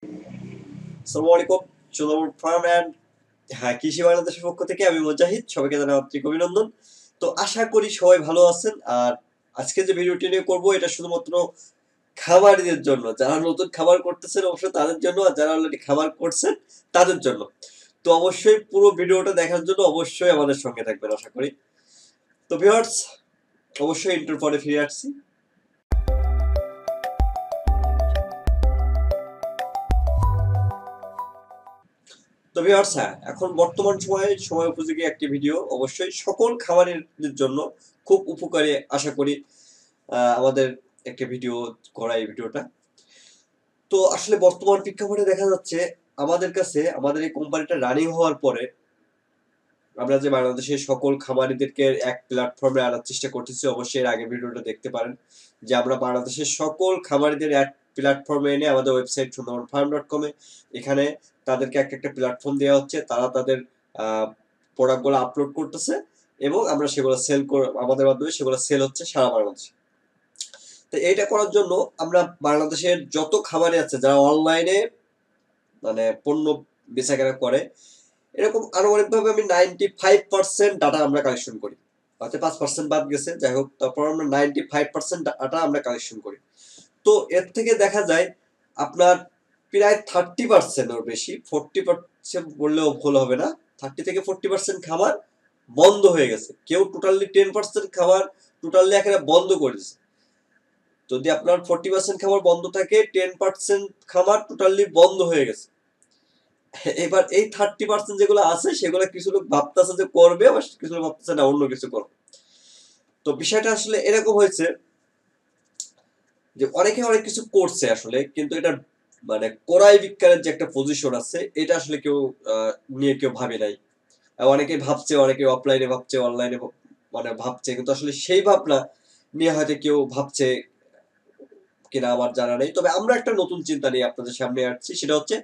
আসসালামু আলাইকুম, Sundarban farm and হ্যাঁ, কৃষি বাংলাদেশের পক্ষ থেকে আমি মুজাহিদ। সবাইকে জানাই আন্তরিক অভিনন্দন। তো আশা করি সবাই ভালো আছেন। আর আজকে যে ভিডিওটি নিয়ে করব এটা শুধুমাত্র খামারিদের জন্য। যারা নতুন খামার করতেছেন অবশ্যই তাদের জন্য, আর যারা অলরেডি খামার করছেন তাদের জন্য। তো অবশ্যই পুরো ভিডিওটা দেখার জন্য অবশ্যই আমাদের সঙ্গে থাকবেন আশা করি। তো ভিউয়ার্স, অবশ্যই ইন্টার পরে ফিরে আসছি। তো ভিউয়ার্স, হ্যাঁ, এখন বর্তমান সময়ে সময় উপযোগী একটি ভিডিও অবশ্যই সকল খামারিদের জন্য খুব উপকারী আশা করি। আমাদের একটা ভিডিও করা এই ভিডিওটা। তো আসলে বর্তমান প্রেক্ষাপটে দেখা যাচ্ছে আমাদের কাছে আমাদের এই কোম্পানিটা রানিং হওয়ার পরে আমরা যে বাংলাদেশের সকল খামারিদেরকে এক প্ল্যাটফর্মে আনার চেষ্টা করতেছি। অবশ্যই এর আগের ভিডিওটা দেখতে পারেন যে আমরা বাংলাদেশের সকল খামারিদের এক প্ল্যাটফর্মে এনে আমাদের ওয়েবসাইট sundarbanfarm.com এ এখানে তাদেরকে একটা প্ল্যাটফর্ম দেওয়া হচ্ছে। তারা তাদের প্রোডাক্টগুলো আপলোড করতেছে এবং আমরা সেগুলো আমাদের মাধ্যমে সেগুলো সেল হচ্ছে সারা বাংলাদেশে। তো এইটা করার জন্য আমরা বাংলাদেশের যত খামারি আছে যারা অনলাইনে মানে পণ্য বেচাকেনা করে, এরকম আনুমানিকভাবে আমি 95% ডাটা আমরা কালেকশন করি। হয়তো 5% বাদ গেছে, যাই হোক, তারপর আমরা 95% ডাটা আমরা কালেকশন করি। তো এর থেকে দেখা যায় আপনার প্রায় 30% ওর বেশি, 40% বললেও ভুল হবে না, 30 থেকে 40% খামার বন্ধ হয়ে গেছে। কেউ টোটালি 10% খামার টোটালি একেবারে বন্ধ করে দিছে। যদি আপনার 40% খামার বন্ধ থাকে, 10% খামার টোটালি বন্ধ হয়ে গেছে। এবার এই 30% যেগুলো আছে সেগুলো কিছু লোক ভাবতেছে যে করবে, আবার কিছু লোক ভাবতেছে না অন্য কিছু করবে। তো বিষয়টা আসলে এরকম হয়েছে যে অনেকে অনেক কিছু করছে আসলে, কিন্তু এটা মানে কড়াই বিজ্ঞানের যে একটা পজিশন আছে এটা আসলে কেউ নিয়ে কেউ ভাবে নাই। অনেকে ভাবছে, অনেকে অফলাইনে ভাবছে, অনলাইনে মানে ভাবছে, কিন্তু আসলে সেই ভাবনা নিয়ে হয়তো কেউ ভাবছে কিনা আমার জানা নেই। তবে আমরা একটা নতুন চিন্তা নিয়ে আপনাদের সামনে আসছি। সেটা হচ্ছে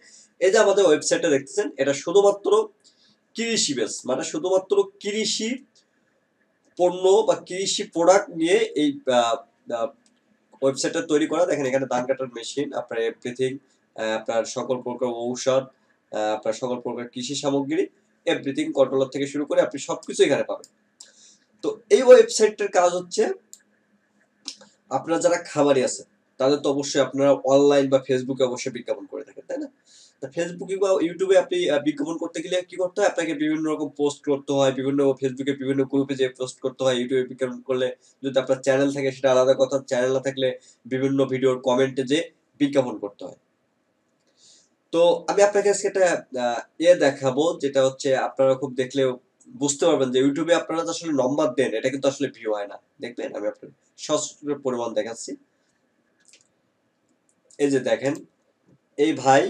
এই যে আমাদের ওয়েবসাইটটা দেখতেছেন, এটা শুধুমাত্র কৃষি বেস, মানে শুধুমাত্র কৃষি পণ্য বা কৃষি প্রোডাক্ট নিয়ে এই ওয়েবসাইটটা তৈরি করা। দেখেন এখানে ধান কাটার মেশিন, আপনার এভরিথিং, আপনার সকল প্রকার ঔষধ, আপনার সকল প্রকার কৃষি সামগ্রী, এভরিথিং কন্ট্রোলার থেকে শুরু করে আপনি সবকিছু এখানে পাবেন। তো এই ওয়েবসাইটটার কাজ হচ্ছে আপনারা যারা খামারি আছে তাদের তো অবশ্যই আপনারা অনলাইন বা ফেসবুকে অবশ্যই বিজ্ঞাপন করে থাকেন, তাই না? তো ফেসবুকে বা ইউটিউবে আপনি বিজ্ঞাপন করতে গেলে কি করতে হয়? আপনাকে বিভিন্ন রকম পোস্ট করতে হয়, বিভিন্ন ফেসবুকে বিভিন্ন গ্রুপে যেয়ে পোস্ট করতে হয়। ইউটিউবে বিজ্ঞাপন করলে যদি আপনার চ্যানেল থাকে সেটা আলাদা কথা, চ্যানেল না থাকলে বিভিন্ন ভিডিওর কমেন্টে যেয়ে বিজ্ঞাপন করতে হয়। তো আমি আপনাকে আজকে একটা দেখাবো, যেটা হচ্ছে আপনারা খুব দেখলে বুঝতে পারবেন যে ইউটিউবে আপনারা যে আসলে নম্বর দেন এটা কিন্তু আসলে ভিউ হয় না। দেখবেন আমি আপনার সরাসরি পরিমাণ দেখাচ্ছি। এই যে দেখেন, এই ভাই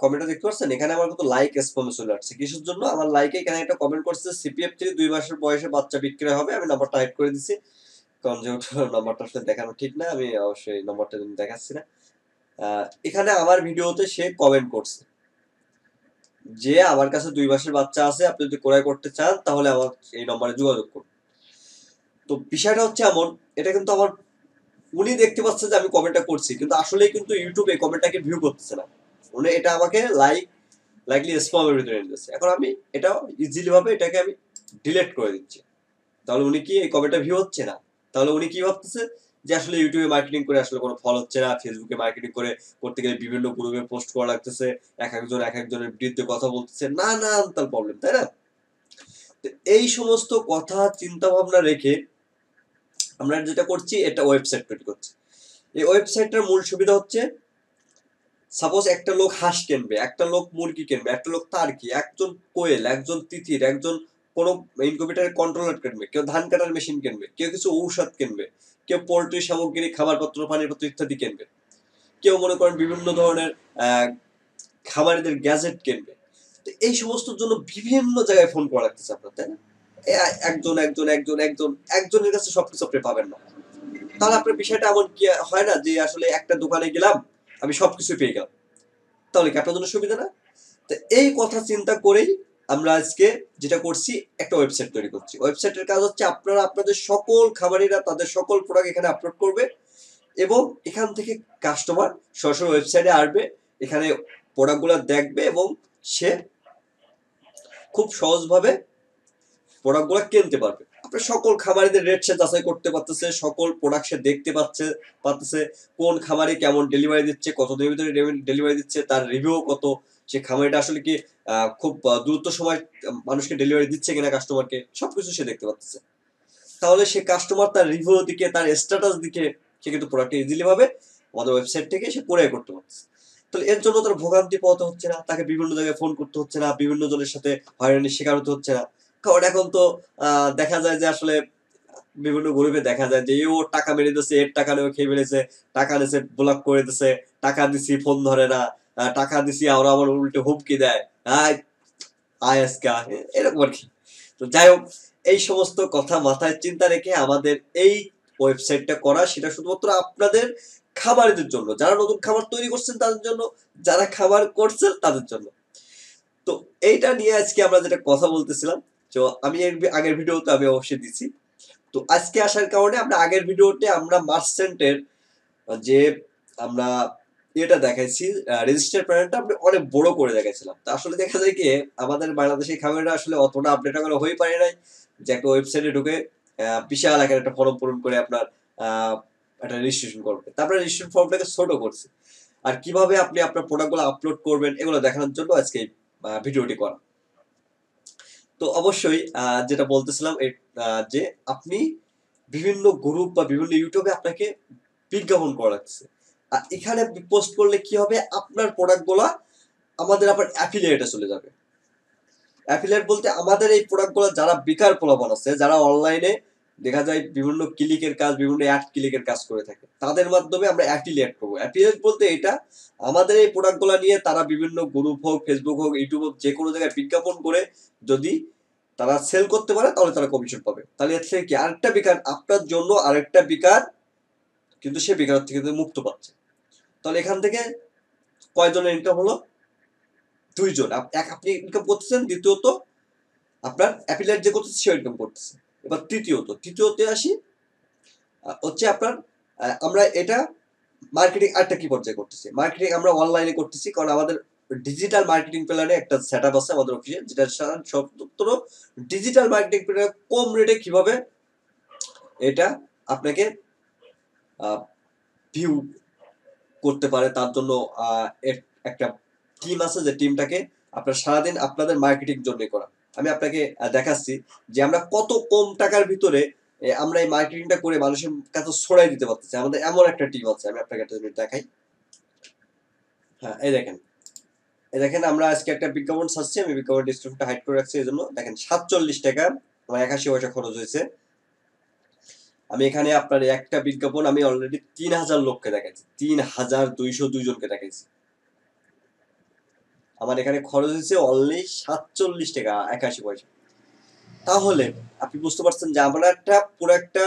কমেন্টটা দেখতে পাচ্ছেন? এখানে আমার কত লাইক স্পমে চলে আসছে। কিসের জন্য? আমার লাইকে এখানে একটা কমেন্ট করছে, সিপিএফ থেকে 2 মাসের বয়সে বাচ্চা বিক্রয় হবে। আমি নাম্বারটা হাইড করে দিছি। কারণ যেহেতু নাম্বারটা আসলে দেখানো ঠিক না, আমি অবশ্যই নাম্বারটা দেখাচ্ছি না। এখানে আমার ভিডিওতে সে কমেন্ট করছে যে আমার কাছে 2 মাসের বাচ্চা আছে, আপনি যদি ক্রয় করতে চান তাহলে আমার এই নম্বরে যোগাযোগ করুন। তো বিষয়টা হচ্ছে এমন, এটা কিন্তু আমার উনি দেখতে পাচ্ছে যে আমি কমেন্টটা করছি, কিন্তু আসলেই কিন্তু ইউটিউবে কমেন্টটাকে ভিউ করতেছে না। উনি এটা আমাকে লাইকলি স্প্যামের ভিতরে এনে দিচ্ছে। এখন আমি এটা ইজিলি ভাবে এটাকে আমি ডিলিট করে দিচ্ছি। তাহলে উনি কি এই কমেন্টটা ভিউ হচ্ছে না? তাহলে উনি কি ভাবতেছে যে আসলে ইউটিউবে মার্কেটিং করে আসলে কোনো ফল হচ্ছে না, ফেসবুকে মার্কেটিং করে করতে গেলে বিভিন্ন গ্রুপে পোস্ট করা লাগতেছে, এক একজনের বিরুদ্ধে কথা বলতেছে, না তার প্রবলেম, তাই না? তো এই সমস্ত কথা চিন্তা ভাবনা রেখে আমরা যেটা করছি, এটা ওয়েবসাইট তৈরি করছি। এই ওয়েবসাইটটার মূল সুবিধা হচ্ছে, সাপোজ একটা লোক হাঁস কিনবে, একটা লোক মুরগি কিনবে, একটা লোক টার্কি, একজন কোয়েল, একজন তিতির, একজন কোনো ইনকিউবেটরের কন্ট্রোলার কিনবে, কেউ ধান কাটার মেশিন কিনবে, কেউ কিছু ঔষধ কিনবে, কেউ পোল্ট্রি সামগ্রী, খাবারপত্র, পানিপত্র ইত্যাদি কিনবে, কেউ মনে করেন বিভিন্ন ধরনের খামারিদের গ্যাজেট কিনবে। তো এই সমস্তর জন্য বিভিন্ন জায়গায় ফোন করা লাগতেছে আপনার, তাই না? একজনের কাছে সবকিছু আপনি পাবেন না। তাহলে আপনার বিষয়টা এমন কি হয় না যে আসলে একটা দোকানে গেলাম, আমি সবকিছু পেয়ে গেলাম? তাহলে কি আপনার জন্য সুবিধা না? তো এই কথা চিন্তা করেই আমরা আজকে যেটা করছি, একটা ওয়েবসাইট তৈরি করছি। ওয়েবসাইটের কাজ হচ্ছে আপনারা আপনাদের সকল খামারিরা তাদের সকল প্রোডাক্ট এখানে আপলোড করবে এবং এখান থেকে কাস্টমার সরাসরি ওয়েবসাইটে আসবে এখানে প্রোডাক্টগুলো দেখবে এবং সে খুব সহজভাবে প্রোডাক্টগুলো কিনতে পারবে। আপনার সকল খামারিদের রেট সে যাচাই করতে পারতেছে, সকল প্রোডাক্ট সে দেখতে পারতেছে কোন খামারি কেমন ডেলিভারি দিচ্ছে, কত দিনের ভিতরে ডেলিভারি দিচ্ছে, তার রিভিউ কত, সে খামারিটা আসলে কি খুব দ্রুত সময় মানুষকে ডেলিভারি দিচ্ছে কিনা কাস্টমারকে, সবকিছু সে দেখতে পাচ্ছে। তাহলে সে কাস্টমার তার রিভিউ দিকে, তার স্ট্যাটাস দিকে সে কিন্তু প্রোডাক্ট ইজিলি ভাবে আমাদের ওয়েবসাইট থেকে সে ক্রয় করতে পারছে। তাহলে এর জন্য তার ভোগান্তি পোহাতে হচ্ছে না, তাকে বিভিন্ন জায়গায় ফোন করতে হচ্ছে না, বিভিন্ন জনের সাথে হয়রানির শিকার হতে হচ্ছে না। কারণ এখন তো দেখা যায় যে আসলে বিভিন্ন গ্রুপে দেখা যায় যে ও টাকা মেরে দিচ্ছে, এর টাকা নেও খেয়ে ফেলেছে, টাকা নিছে ব্লক করে দিচ্ছে, টাকা দিছি ফোন ধরে না, টাকা দিছি আর আমার উল্টে হুমকি দেয়, আয় আয় আজকে এরকম আর কি। তো যাই হোক, এই সমস্ত কথা মাথায় চিন্তা রেখে আমাদের এই ওয়েবসাইটটা করা, সেটা শুধুমাত্র আপনাদের খামারিদের জন্য, যারা নতুন খামার তৈরি করছেন তাদের জন্য, যারা খামার করছেন তাদের জন্য। তো এইটা নিয়ে আজকে আমরা যেটা কথা বলতেছিলাম, তো আমি এর আগের ভিডিওতে আমি অবশ্যই দিছি। তো আজকে আসার কারণে আমরা আগের ভিডিওতে আমরা মার্চেন্টের যে আমরা এটা দেখাইছি, রেজিস্টার প্যানেলটা আমরা অনেক বড় করে দেখাইছিলাম। তা আসলে দেখা যায় কি আমাদের বাংলাদেশের খামারিরা আসলে অতটা আপডেট করে হয়ে পারে নাই যে একটা ওয়েবসাইটে ঢুকে বিশাল আকারে একটা ফর্ম পূরণ করে আপনার একটা রেজিস্ট্রেশন করবে। তারপরে রেজিস্ট্রেশন ফর্মটাকে ছোট করছে। আর কিভাবে আপনি আপনার প্রোডাক্টগুলো আপলোড করবেন এগুলো দেখানোর জন্য আজকে এই ভিডিওটি করা। তো অবশ্যই যেটা বলতেছিলাম যে আপনি বিভিন্ন গ্রুপ বা বিভিন্ন ইউটিউবে আপনাকে বিজ্ঞাপন করা লাগছে। আর এখানে পোস্ট করলে কি হবে, আপনার প্রোডাক্টগুলো আমাদের আবার অ্যাফিলিয়েটে চলে যাবে। অ্যাফিলিয়েট বলতে আমাদের এই প্রোডাক্টগুলো যারা বেকার পোলাপান আছে, যারা অনলাইনে দেখা যায় বিভিন্ন ক্লিকের কাজ, বিভিন্ন অ্যাড ক্লিকের কাজ করে থাকে, তাদের মাধ্যমে আমরা অ্যাফিলিয়েট করবো। অ্যাফিলিয়েট বলতে এটা আমাদের এই প্রোডাক্টগুলো নিয়ে তারা বিভিন্ন গ্রুপ হোক, ফেসবুক হোক, ইউটিউব হোক, যে কোনো জায়গায় বিজ্ঞাপন করে যদি তারা সেল করতে পারে তাহলে তারা কমিশন পাবে। তাহলে এর থেকে কি আরেকটা বেকার, আপনার জন্য আরেকটা বেকার কিন্তু সে বেকার থেকে মুক্ত পাচ্ছে। তাহলে এখান থেকে কয়জনের ইনকাম হলো? 2 জন। এক আপনি ইনকাম করতেছেন, দ্বিতীয়ত আপনার অ্যাফিলিয়েট যে করতেছে সে ইনকাম করতেছে। এবার তৃতীয়তে আসি, হচ্ছে আপনার আমরা এটা মার্কেটিং আরেকটা কি পর্যায়ে করতেছি। মার্কেটিং আমরা অনলাইনে করতেছি, কারণ আমাদের ডিজিটাল মার্কেটিং প্ল্যানে একটা সেটআপ আছে আমাদের অফিসে, যেটা সবত্র ডিজিটাল মার্কেটিং প্ল্যানে কম রেটে কিভাবে এটা আপনাকে ভিউ করতে পারে, তার জন্য একটা টিম আছে, যে টিমটাকে আপনার সারাদিন আপনাদের মার্কেটিং জন্য করা। আমি আপনাকে দেখাচ্ছি যে আমরা কত কম টাকার ভিতরে আমরা এই মার্কেটিংটা করে মানুষের কাছে ছড়াই দিতে পারতেছি। আমাদের এমন একটা টিম আছে, আমি আপনাকে একটা জিনিস দেখাই। হ্যাঁ, এই দেখেন আমরা আজকে একটা বিজ্ঞাপন ছাড়ছি, আমি বিজ্ঞাপন ডিসক্রিপশনটা হাইড করে রাখছি, এই জন্য দেখেন 47 টাকা আমার 81 পয়সা খরচ হয়েছে। আমি এখানে আপনার একটা বিজ্ঞাপন আমি অলরেডি 3000 লোককে দেখাইছি, 3202 জনকে দেখাইছি। আমার এখানে খরচ হয়েছে অনলি 47 টাকা 81 পয়সা। তাহলে আপনি বুঝতে পারছেন যে আমরা পুরো একটা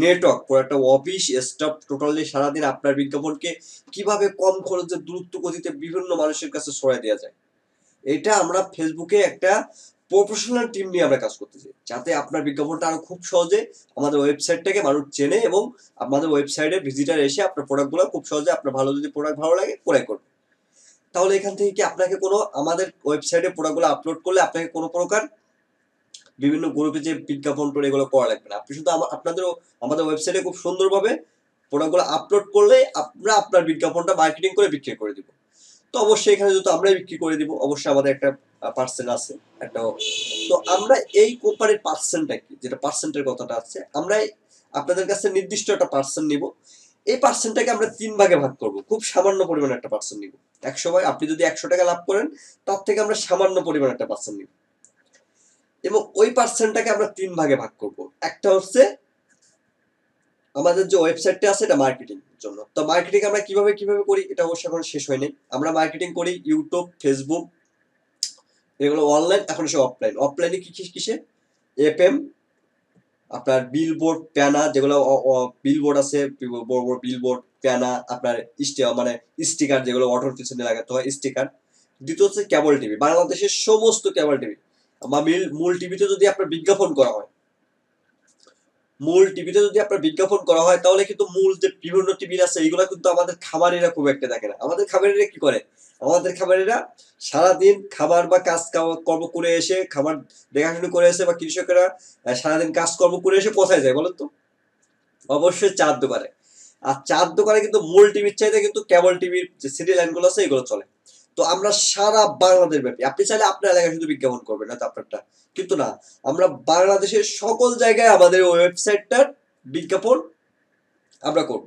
নেটওয়ার্ক, পুরো একটা অফিস স্টাফ টোটালি সারাদিন আপনার বিজ্ঞাপনকে কিভাবে কম খরচে দ্রুত গতিতে বিভিন্ন মানুষের কাছে ছড়াই দেওয়া যায়। এটা আমরা ফেসবুকে একটা প্রফেশনাল টিম নিয়ে আমরা কাজ করতেছি, যাতে আপনার বিজ্ঞাপনটা আরো খুব সহজে আমাদের ওয়েবসাইটটাকে মানুষ চেনে এবং আমাদের ওয়েবসাইটে ভিজিটার এসে আপনার প্রোডাক্টগুলো খুব সহজে, আপনার ভালো যদি প্রোডাক্ট ভালো লাগে ক্রয় করবে। তাহলে এখান থেকে কি আপনাকে কোনো আমাদের ওয়েবসাইটে প্রোডাক্টগুলো আপলোড করলে আপনাকে কোনো প্রকার বিভিন্ন গ্রুপে যে বিজ্ঞাপন টোন এগুলো করা লাগবে না। আপনি শুধু আমাদের ওয়েবসাইটে খুব সুন্দরভাবে প্রোডাক্টগুলো আপলোড করলে আমরা আপনার বিজ্ঞাপনটা মার্কেটিং করে বিক্রি করে দিব। তো অবশ্যই এখানে যেহেতু আমরাই বিক্রি করে দিব, অবশ্যই আমাদের একটা পার্সেন্ট আছে একটা। তো আমরা এই কোম্পানির পার্সেন্টটা কি, যেটা পার্সেন্টের কথাটা আছে, আমরা আপনাদের কাছে নির্দিষ্ট একটা পার্সেন্ট নিব। এই পার্সেন্টটাকে আমরা 3 ভাগে ভাগ করব, খুব সামান্য পরিমাণে একটা পার্সেন্ট নিব। 100 ভাগ, আপনি যদি 100 টাকা লাভ করেন তার থেকে আমরা সামান্য পরিমাণে একটা পার্সেন্ট নিব, এবং ওই পার্সেন্টটাকে আমরা 3 ভাগে ভাগ করব। একটা হচ্ছে আমাদের যে ওয়েবসাইটটা আছে এটা মার্কেটিং জন্য। তো মার্কেটিং আমরা কিভাবে করি এটা অবশ্য এখন শেষ হয়নি। আমরা মার্কেটিং করি ইউটিউব, ফেসবুক, এগুলো অনলাইন, এখন সে অফলাইন। অফলাইনে কিসে এফএম, আপনার বিলবোর্ড, প্যানা, যেগুলো বিলবোর্ড আছে, বড় বড় বিলবোর্ড, প্যানা, আপনার মানে স্টিকার, যেগুলো অটোর পিছনে লাগাতে হয় স্টিকার। দ্বিতীয় হচ্ছে কেবল টিভি, বাংলাদেশের সমস্ত কেবল টিভি বা মূল টিভিতে যদি আপনার বিজ্ঞাপন করা হয়, মূল টিভিতে যদি আপনার বিজ্ঞাপন করা হয় তাহলে কিন্তু মূল যে বিভিন্ন টিভি আছে এইগুলা কিন্তু আমাদের খামারিরা খুব একটা দেখে না। আমাদের খামারিরা কি করে, আমাদের খামারিরা সারাদিন খামার বা কর্ম করে এসে, খামার দেখাশুনো করে এসে, বা কৃষকেরা সারাদিন কাজকর্ম করে এসে কোথায় যায় বলেন তো? অবশ্যই চার দোকানে। আর চার দোকানে কিন্তু মূল টিভির চাইতে কিন্তু কেবল টিভির যে সিরিয়াল লাইনগুলো আছে এগুলো চলে। তো আমরা সারা বাংলাদেশ ব্যাপী, আপনি চাইলে আপনার এলাকায় শুধু বিজ্ঞাপন করবেন না আপনারটা, কিন্তু না, আমরা বাংলাদেশের সকল জায়গায় আমাদের ওয়েবসাইটটার বিজ্ঞাপন আমরা করব,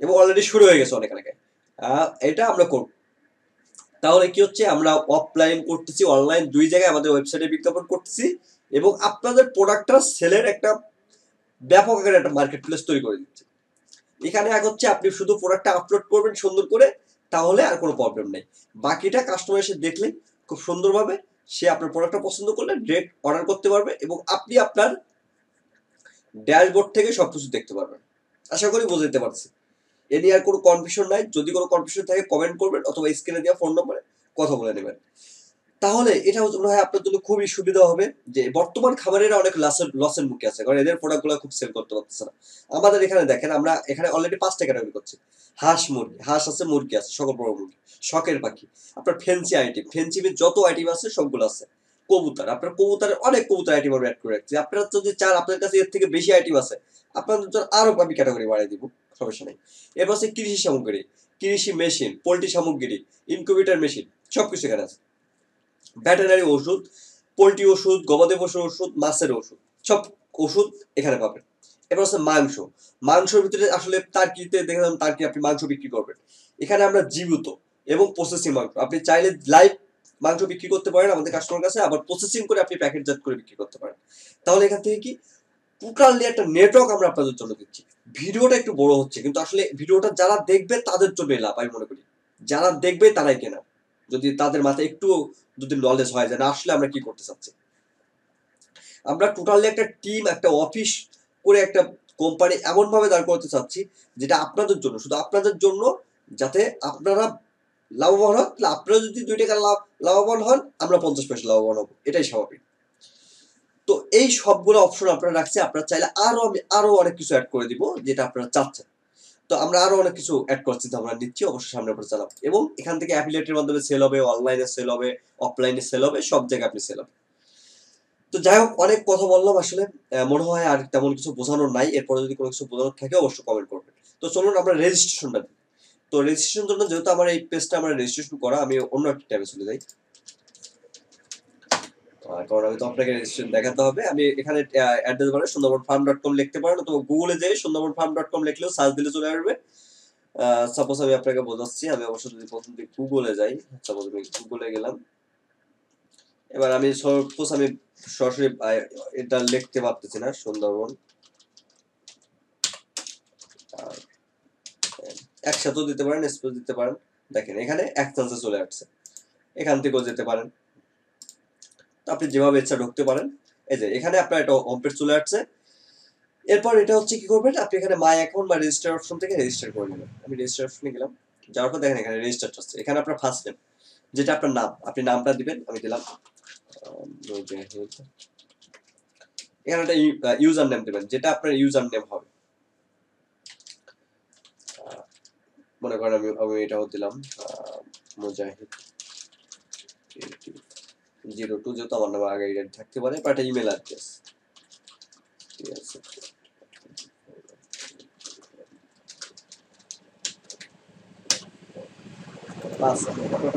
এবং অলরেডি শুরু হয়ে গেছে অনেক এলাকায়। এটা আমরা করব। তাহলে কি হচ্ছে, আমরা অফলাইন করতেছি, অনলাইন দুই জায়গায় আমাদের ওয়েবসাইটে বিজ্ঞাপন করতেছি, এবং আপনাদের প্রোডাক্টটা সেলের একটা ব্যাপক আকারে একটা মার্কেট প্লেস তৈরি করে দিচ্ছি। এখানে এক হচ্ছে আপনি শুধু প্রোডাক্টটা আপলোড করবেন সুন্দর করে, তাহলে আর কোনো প্রবলেম নেই। বাকিটা কাস্টমার এসে দেখলে খুব সুন্দরভাবে সে আপনার প্রোডাক্টটা পছন্দ করলে ডিরেক্ট অর্ডার করতে পারবে, এবং আপনি আপনার ড্যাশবোর্ড থেকে সবকিছু দেখতে পারবেন। আশা করি বুঝতে পারছি। এ নিয়ে আর কোনো কনফিউশন নাই। যদি কোনো কনফিউশন থাকে কমেন্ট করবেন, অথবা স্ক্রিনে দেওয়া ফোন নম্বরে কথা বলে নেবেন। তাহলে এটা মনে হয় আপনার জন্য খুবই সুবিধা হবে, যে বর্তমান খামারেরা অনেক লসের মুখে আছে, কারণ এদের প্রোডাক্টগুলো খুব সেল করতে পারতেছে না। আমাদের এখানে দেখেন, আমরা এখানে অলরেডি 5টা ক্যাটাগরি করছি। হাঁস মুরগি, হাঁস আছে, মুরগি আছে, সকল বড় মুরগি, শখের পাখি, আপনার ফেন্সি আইটেম, ফেন্সিমের যত আইটেম আছে সবগুলো আছে। কবুতর, আপনার কবুতরের অনেক কবুতর আইটেম আমরা অ্যাড করে রাখছি। আপনারা যদি চান, আপনার কাছে এর থেকে বেশি আইটেম আছে, আপনাদের জন্য আরো আমি ক্যাটাগরি বাড়িয়ে দিব, সমস্যা নেই। এরপর আছে কৃষি সামগ্রী, কৃষি মেশিন, পোল্ট্রি সামগ্রী, ইনকিউবেটর মেশিন, সবকিছু এখানে আছে। ভেটেরিনারি ওষুধ, পোল্ট্রি ওষুধ, গবাদি পশুর ওষুধ, মাছের ওষুধ, সব ওষুধ এখানে পাবেন। এবার হচ্ছে মাংস। মাংসের ভিতরে আসলে টার্কিতে দেখলাম, টার্কি আপনি মাংস বিক্রি করবেন, এখানে আমরা জীবিত এবং প্রসেসিং মাংস, আপনি চাইলে লাইভ মাংস বিক্রি করতে পারেন আমাদের কাস্টমার কাছে, আবার প্রসেসিং করে আপনি প্যাকেটজাত করে বিক্রি করতে পারেন। তাহলে এখান থেকে কি টোটালি একটা নেটওয়ার্ক আমরা আপনাদের জন্য দিচ্ছি। ভিডিওটা একটু বড় হচ্ছে, কিন্তু আসলে ভিডিওটা যারা দেখবে তাদের জন্য লাভ, আমি মনে করি যারা দেখবে তারাই কেনা, যদি তাদের মাথায় একটু যদি নলেজ হয় যে না আসলে আমরা কি করতে চাচ্ছি। আমরা টোটালি একটা টিম, একটা অফিস করে একটা কোম্পানি এমন ভাবে দাঁড় করতে চাচ্ছি, যেটা আপনাদের জন্য, শুধু আপনাদের জন্য, যাতে আপনারা লাভবান হন। তাহলে আপনারা যদি 2 টাকা লাভবান হন, আমরা 50 পয়সা লাভবান হবো, এটাই স্বাভাবিক। তো এই সবগুলো অপশন আপনারা রাখছি, আপনারা চাইলে আমি আরো অনেক কিছু অ্যাড করে দিব যেটা আপনারা চাচ্ছেন। তো আমরা আরো অনেক কিছু অ্যাড করার চিন্তা ভাবনা নিচ্ছি, অবশ্যই সামনে পরে চালাবো, এবং এখান থেকে অ্যাফিলিয়েটের মাধ্যমে সেল হবে, অনলাইনে সেল হবে, অফলাইনে সেল হবে, সব জায়গায় আপনি সেল হবে। তো যাই হোক, অনেক কথা বললাম আসলে। মনে হয় আর তেমন কিছু বোঝানোর নাই। এরপরে যদি কোনো কিছু বোঝানোর থাকে অবশ্যই কমেন্ট করবেন। তো চলুন আমরা রেজিস্ট্রেশনটা দিই। তো রেজিস্ট্রেশন জন্য, যেহেতু আমার এই পেজটা আমার রেজিস্ট্রেশন করা, আমি অন্য একটা ট্যাবে চলে যাই। কারণ আমি তো আপনাকে রেজিস্ট্রেশন দেখাতে হবে। আমি এখানে অ্যাড্রেস বারে sundarbanfarm.com লিখতে পারেন, অথবা গুগলে যেয়ে sundarbanfarm.com লিখলেও সার্চ দিলে চলে আসবে। সাপোজ আমি আপনাকে বোঝাচ্ছি, আমি অবশ্য যদি প্রথম দিকে গুগলে যাই, সাপোজ আমি গুগলে গেলাম, এবার আমি সাপোজ আমি সরাসরি এটা লিখতে পারতেছি না, সুন্দরবন একসাথেও দিতে পারেন, স্পেস দিতে পারেন। দেখেন এখানে এক চান্সে চলে আসছে, এখান থেকেও যেতে পারেন। তো আপনি যেভাবে ইচ্ছা ঢুকতে পারেন। এই যে এখানে আপনার একটা হোম পেজ চলে আসছে। এরপর এটা হচ্ছে কি করবেন, আপনি এখানে মাই অ্যাকাউন্ট বা রেজিস্টার অপশন থেকে রেজিস্টার করে নেবেন। আমি রেজিস্টার অপশনে গেলাম, যাওয়ার পর দেখেন এখানে রেজিস্টার আসছে। এখানে আপনার ফার্স্ট নেম, যেটা আপনার নাম, আপনি নামটা দিবেন, আমি দিলাম। এখানে একটা ইউজার নেম দিবেন, যেটা আপনার ইউজার নেম হবে। মনে করেন আমি এটাও দিলাম, মুজাহিদ 02, যেহেতু আমার নাম আগে থাকতে পারে, বা একটা ইমেল অ্যাড্রেস। ঠিক আছে,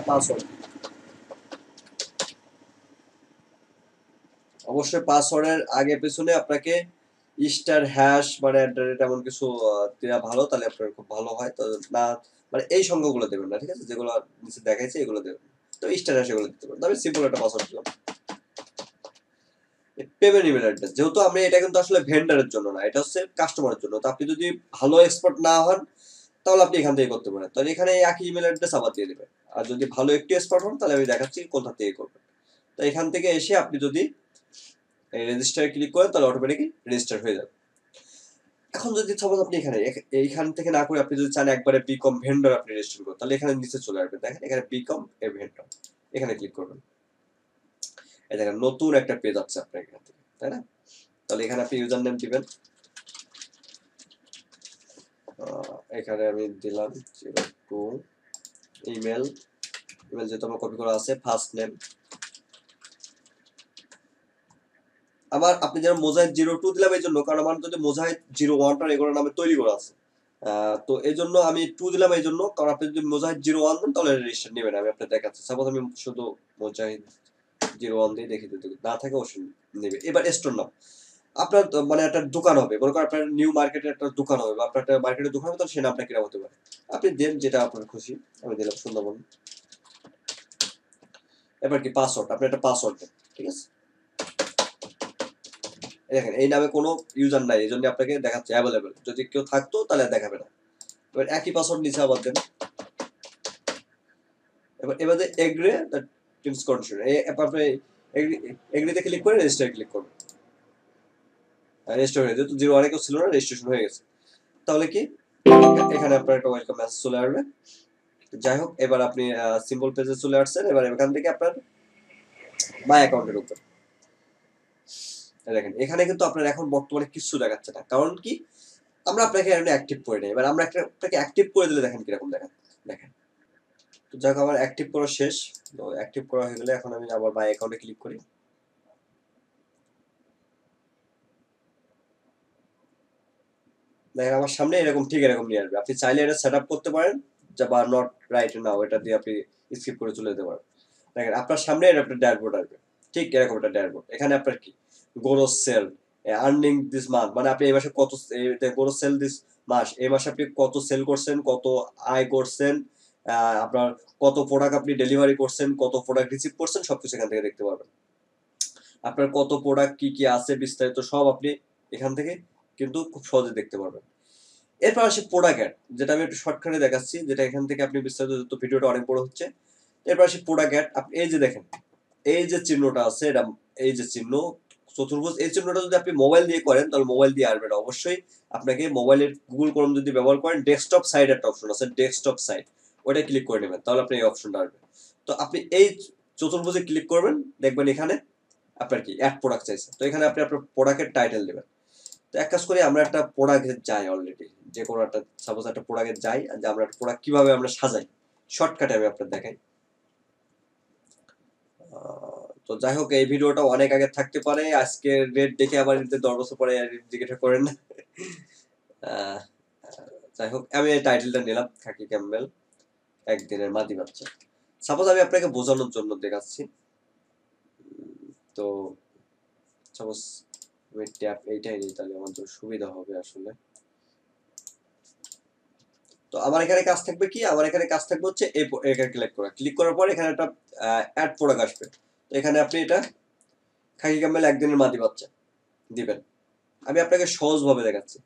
পাসওয়ার্ড, অবশ্যই পাসওয়ার্ডের আগে পেছনে আপনাকে স্টার হ্যাশ মানে @ এমন কিছু দেওয়া ভালো, তাহলে আপনার খুব ভালো হয়। তো না, মানে এই সংখ্যাগুলো দেবেন না, ঠিক আছে, যেগুলো নিচে দেখাইছে এগুলো দেবেন। তো স্টার হ্যাশ এগুলো দিতে পারেন। আমি সিম্পল একটা পাসওয়ার্ড দিলাম। পেমেন্ট ইমেল অ্যাড্রেস, যেহেতু আমি এটা কিন্তু আসলে ভেন্ডারের জন্য না, এটা হচ্ছে কাস্টমারের জন্য। তো আপনি যদি ভালো এক্সপার্ট না হন, তাহলে আপনি এখান থেকে করতে পারেন। তাহলে এখানে একই ইমেল অ্যাড্রেস আবার দিয়ে দেবেন। আর যদি ভালো একটু এক্সপার্ট হন, তাহলে আমি দেখাচ্ছি কোথা থেকে করবেন। তো এখান থেকে এসে আপনি যদি রেজিস্টারে ক্লিক করেন, তাহলে অটোমেটিকই রেজিস্টার হয়ে যাবে। এখন যদি সাপোজ আপনি এইখান থেকে না করে, আপনি যদি চান একবারে বিকম ভেন্ডর আপনি রেজিস্টার করুন, তাহলে এখানে নিচে চলে আসবে, দেখেন এখানে বিকম এ ভেন্ডর, এখানে ক্লিক করবেন। এই দেখেন নতুন একটা পেজ আছে আপনার এখান থেকে, তাই না? তাহলে এখানে আপনি ইউজার নেম দিবেন, এখানে আমি দিলাম 02, ইমেল যেহেতু আমার কপি করা আছে, ফার্স্ট নেম আমার, আপনি যেন মোজাহিদ 02 দিলাম এই জন্য কারণ আমার যদি মোজাহিদ 01টা এগুলোর নামে তৈরি করা আছে, তো এই জন্য আমি 2 দিলাম এই জন্য কারণ আপনি যদি মোজাহিদ 01 দেন তাহলে রেজিস্টার নেবেন। আমি আপনার দেখাচ্ছি, সাপোজ আমি শুধু মোজাহিদ 01 দিয়ে দেখি যদি না থাকে অবশ্যই নেবে। এবার স্টোর নাম আপনার মানে একটা দোকান হবে, মনে করেন আপনার নিউ মার্কেটে একটা দোকান হবে বা আপনার একটা মার্কেটে দোকান হবে, তাহলে সে নামটা কিরকম হতে পারে আপনি দেন যেটা আপনার খুশি। আমি দিলাম সুন্দরবন। এবার কি পাসওয়ার্ড, আপনি একটা পাসওয়ার্ড দেন, ঠিক আছে। দেখেন এই নামে কোনো ইউজার নাই, এই জন্য আপনাকে দেখাচ্ছে অ্যাভেলেবেল, যদি কেউ থাকতো তাহলে দেখাবে না। এবার একই পাসওয়ার্ড নিচে আবার দেন। এবার এবারে এগ্রি দ্য টিমস কন্ডিশন, এই আপনি এগ্রিতে ক্লিক করে রেজিস্টার ক্লিক করুন। রেজিস্টার হয়ে যেহেতু 01 কেউ ছিল না, রেজিস্ট্রেশন হয়ে গেছে। তাহলে কি এখানে আপনার একটা ওয়েলকাম মেসেজ চলে আসবে। যাই হোক, এবার আপনি সিম্পল পেজে চলে আসছেন। এবার এখান থেকে আপনার মাই অ্যাকাউন্টের উপর দেখেন, এখানে কিন্তু আপনার এখন বর্তমানে কিছু দেখাচ্ছে না, কারণ কি আমরা আপনাকে এখানে অ্যাক্টিভ করে নেই। এবার আমরা আপনাকে অ্যাক্টিভ করে দিলে দেখেন কিরকম দেখেন। দেখেন তো যাক, আমার অ্যাক্টিভ করা শেষ। তো অ্যাক্টিভ করা হয়ে গেলে এখন আমি আবার মাই অ্যাকাউন্টে ক্লিক করি। দেখেন আমার সামনে এরকম ঠিক এরকম নিয়ে আসবে। আপনি চাইলে এটা সেট আপ করতে পারেন বা নট রাইট নাও এটা দিয়ে আপনি স্কিপ করে চলে যেতে পারেন। দেখেন আপনার সামনে এটা আপনার ড্যাশবোর্ড আসবে, ঠিক এরকম একটা ড্যাশবোর্ড। এখানে আপনার কি gross sale, earning this month, মানে আপনি এই মাসে কত গ্রোস সেল দিস মাস, এই মাসে আপনি কত সেল করছেন, কত আয় করছেন, আপনার কত প্রোডাক্ট আপনি ডেলিভারি করছেন, কত প্রোডাক্ট রিসিভ করছেন, সবকিছু এখান থেকে দেখতে পারবেন। আপনার কত প্রোডাক্ট কি কি আছে বিস্তারিত সব আপনি এখান থেকে কিন্তু খুব সহজে দেখতে পারবেন। এরপর আসি প্রোডাক্ট অ্যাড, যেটা আমি একটু শর্টকাটে দেখাচ্ছি, যেটা এখান থেকে আপনি বিস্তারিত, যত ভিডিওটা অনেক বড় হচ্ছে। এরপর আসি প্রোডাক্ট অ্যাড। আপনি এই যে দেখেন এই যে চিহ্নটা আছে, এটা এই যে চিহ্ন চতুর্ভুজ, এই চিহ্নটা যদি আপনি মোবাইল দিয়ে করেন তাহলে মোবাইল দিয়ে আসবে না। অবশ্যই আপনাকে মোবাইলের গুগল ক্রোম যদি ব্যবহার করেন, ডেস্কটপ সাইড একটা অপশন আছে, ডেস্কটপ সাইড, ওটা ক্লিক করে নেবেন, তাহলে আপনি এই অপশনটা আসবে। তো আপনি এই চতুর্ভুজে ক্লিক করবেন, দেখবেন এখানে আপনার কি অ্যাড প্রোডাক্ট চাইছে। তো এখানে আপনি আপনার প্রোডাক্টের টাইটেল দেবেন। তো এক কাজ করি, আমরা একটা প্রোডাক্টে যাই অলরেডি, যে কোনো একটা সাপোজ একটা প্রোডাক্টে যাই, যে আমরা একটা প্রোডাক্ট কিভাবে আমরা সাজাই শর্টকাটে আমি আপনার দেখাই। তো যাই হোক, এই ভিডিওটা অনেক আগে থাকতে পারে, আজকে রেট দেখে আবার 10 বছর পরে জিজ্ঞাসা করেন না। আহ, যাই হোক, আমি এই টাইটেলটা নিলাম, খাকি ক্যাম্বেল একদিনের মাদি বাচ্চা। সাপোজ আমি আপনাকে বোঝানোর জন্য দেখাচ্ছি। তো সাপোজ আমি ট্যাপ এইটাই নিই, তাহলে আমার জন্য সুবিধা হবে আসলে। তো আমার এখানে কাজ থাকবে কি, আমার এখানে কাজ থাকবে হচ্ছে এখানে ক্লিক করার পর এখানে একটা অ্যাড প্রোডাক্ট আসবে। তো এখানে আপনি এটা খাকি ক্যাম্বেল একদিনের মাদি বাচ্চা দিবেন। আমি আপনাকে সহজভাবে দেখাচ্ছি,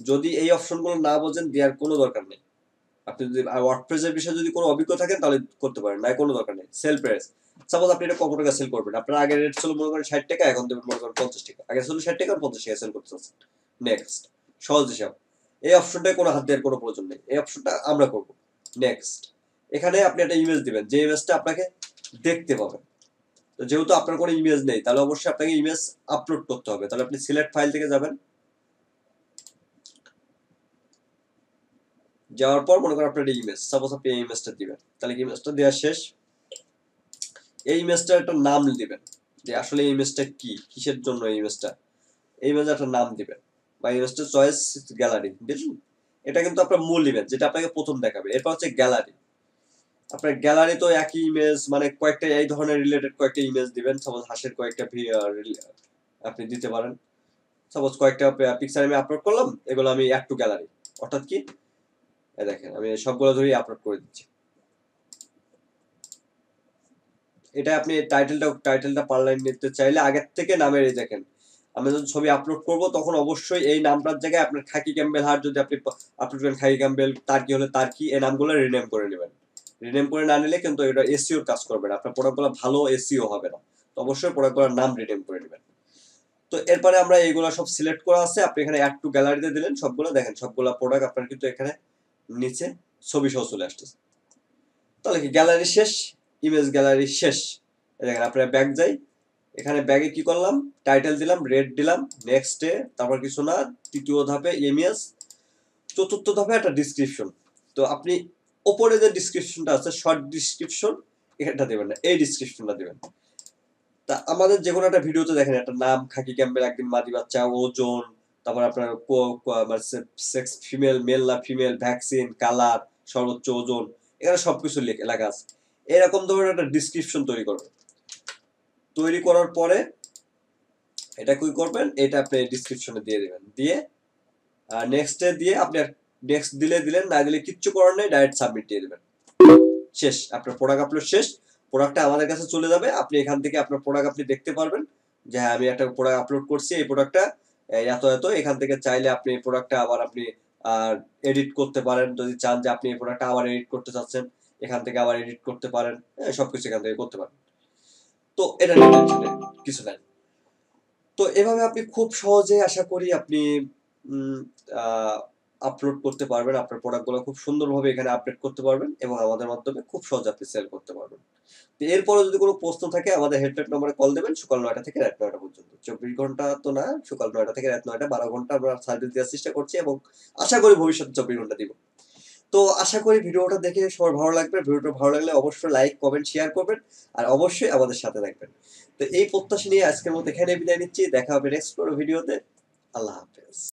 যদি এই অপশনগুলো না বোঝেন দেওয়ার কোনো দরকার নেই। আপনি যদি ওয়ার্ডপ্রেসের বিষয়ে যদি কোনো অভিজ্ঞ থাকেন তাহলে করতে পারেন, না কোনো দরকার নেই। সেল প্রাইস, সাপোজ আপনি এটা কত টাকা সেল করবেন, আপনার আগের রেট ছিল মনে করেন 60 টাকা, এখন দেবেন মনে করেন 50 টাকা। আগে ছিল 60 টাকা, 50 টাকা সেল করতে চাচ্ছেন। নেক্সট, সহজ হিসাব। এই অপশনটায় কোনো হাত দেওয়ার কোনো প্রয়োজন নেই, এই অপশনটা আমরা করব। নেক্সট, এখানে আপনি একটা ইমেজ দিবেন, যে ইমেজটা আপনাকে দেখতে পাবেন। তো যেহেতু আপনার কোনো ইমেজ নেই, তাহলে অবশ্যই আপনাকে ইমেজ আপলোড করতে হবে। তাহলে আপনি সিলেক্ট ফাইল থেকে যাবেন, যাওয়ার পর মনে করেন আপনার ইমেজ, সাপোজ আপনি এই ইমেজটা দিবেন। তাহলে ইমেজটা দেওয়া শেষ, এই ইমেজটার একটা নাম দিবেন, যে আসলে এই ইমেজটা কি, কিসের জন্য এই ইমেজটা, এই ইমেজের একটা নাম দিবেন। বা ইমেজটা চয়েস গ্যালারি দেখুন, এটা কিন্তু আপনার মূল ইমেজ যেটা আপনাকে প্রথম দেখাবে। এরপর হচ্ছে গ্যালারি, আপনার গ্যালারি তো একই ইমেজ, মানে কয়েকটা এই ধরনের রিলেটেড কয়েকটা ইমেজ দিবেন। সাপোজ হাঁসের কয়েকটা আপনি দিতে পারেন। সাপোজ কয়েকটা পিকচার আমি আপলোড করলাম, এগুলো আমি অ্যাড টু গ্যালারি, অর্থাৎ কি দেখেন আমি সবগুলো ধরেই আপলোড করে দিচ্ছি। এটা আপনি টাইটেলটা পারলাইন নিতে চাইলে আগের থেকে নামের, এই দেখেন আমি যখন ছবি আপলোড করব তখন অবশ্যই এই নামটার জায়গায় আপনার খাকি ক্যাম্বেল হার যদি আপনি আপলোড করেন, খাকি ক্যাম্বেল তার কি হলে তার কি, এই নামগুলো রিনেম করে নেবেন। রিনেম করে না নিলে কিন্তু এটা এসইওর কাজ করবে না, আপনার প্রোডাক্টগুলো ভালো এসইও হবে না। তো অবশ্যই প্রোডাক্টগুলোর নাম রিনেম করে নেবেন। তো এরপরে আমরা এইগুলো সব সিলেক্ট করা আছে, আপনি এখানে অ্যাড টু গ্যালারিতে দিলেন সবগুলো, দেখেন সবগুলো প্রোডাক্ট আপনার কিন্তু এখানে নিচে ছবি সহ চলে আসতেছে। তাহলে কি গ্যালারি শেষ, ইমেজ গ্যালারি শেষ। দেখেন আপনার ব্যাক যাই, এখানে ব্যাগে কি করলাম, টাইটেল দিলাম, রেট দিলাম, নেক্সটে, তারপর কিছু না, তৃতীয় ধাপে ইমেজ, চতুর্থ ধাপে একটা ডিসক্রিপশন। তো আপনি ওপরে যে ডিসক্রিপশনটা আছে, শর্ট ডিসক্রিপশন, এটা দেবেন না, এই ডিসক্রিপশনটা দেবেন। তা আমাদের যে কোনো একটা ভিডিওতে দেখেন একটা নাম, খাকি ক্যাম্পের একদিন মাদি বাচ্চা, ওজন, তারপর আপনার সেক্স, ফিমেল, মেল না ফিমেল, ভ্যাকসিন, কালার, সর্বোচ্চ ওজন, এখানে সবকিছু লেখা আছে। এরকম ধরনের একটা ডিসক্রিপশন তৈরি করবেন। তৈরি করার পরে এটা কি করবেন, এটা আপনি ডিসক্রিপশনে দিয়ে দিবেন, দিয়ে নেক্সটে দিয়ে আপনি নেক্সট দিলেন, না দিলে কিচ্ছু করার নেই, ডাইরেক্ট সাবমিট দিয়ে দিবেন। শেষ, আপনার প্রোডাক্ট আপলোড শেষ। প্রোডাক্টটা আমাদের কাছে চলে যাবে, আপনি এখান থেকে আপনার প্রোডাক্ট আপনি দেখতে পারবেন যে হ্যাঁ আমি একটা প্রোডাক্ট আপলোড করছি, এই প্রোডাক্টটা এত এত। এখান থেকে চাইলে আপনি এই প্রোডাক্টটা আবার আপনি এডিট করতে পারেন, যদি চান যে আপনি এই প্রোডাক্টটা আবার এডিট করতে চাচ্ছেন, এখান থেকে আবার এডিট করতে পারেন, সবকিছু এখান থেকে করতে পারেন। তো এটা নিয়ে টেনশন নেই, কিছু নাই। তো এভাবে আপনি খুব সহজে আশা করি আপনি আপলোড করতে পারবেন, আপনার প্রোডাক্টগুলো খুব সুন্দরভাবে এখানে আপডেট করতে পারবেন এবং আমাদের মাধ্যমে খুব সহজে আপনি সেল করতে পারবেন। তো এরপরে যদি কোনো প্রশ্ন থাকে আমাদের হেল্পলাইন নম্বরে কল দেবেন, সকাল ৯টা থেকে রাত ৯টা পর্যন্ত। ২৪ ঘন্টা তো না, সকাল ৯টা থেকে রাত ৯টা, ১২ ঘন্টা আমরা সার্ভিস দেওয়ার চেষ্টা করছি এবং আশা করি ভবিষ্যতে ২৪ ঘন্টা দিব। তো আশা করি ভিডিওটা দেখে সবার ভালো লাগবে। ভিডিওটা ভালো লাগলে অবশ্যই লাইক, কমেন্ট, শেয়ার করবেন আর অবশ্যই আমাদের সাথে থাকবেন। তো এই প্রত্যাশা নিয়ে আজকের মতো এখানে বিদায় নিচ্ছি। দেখা হবে নেক্সট কোনো ভিডিওতে। আল্লাহ হাফেজ।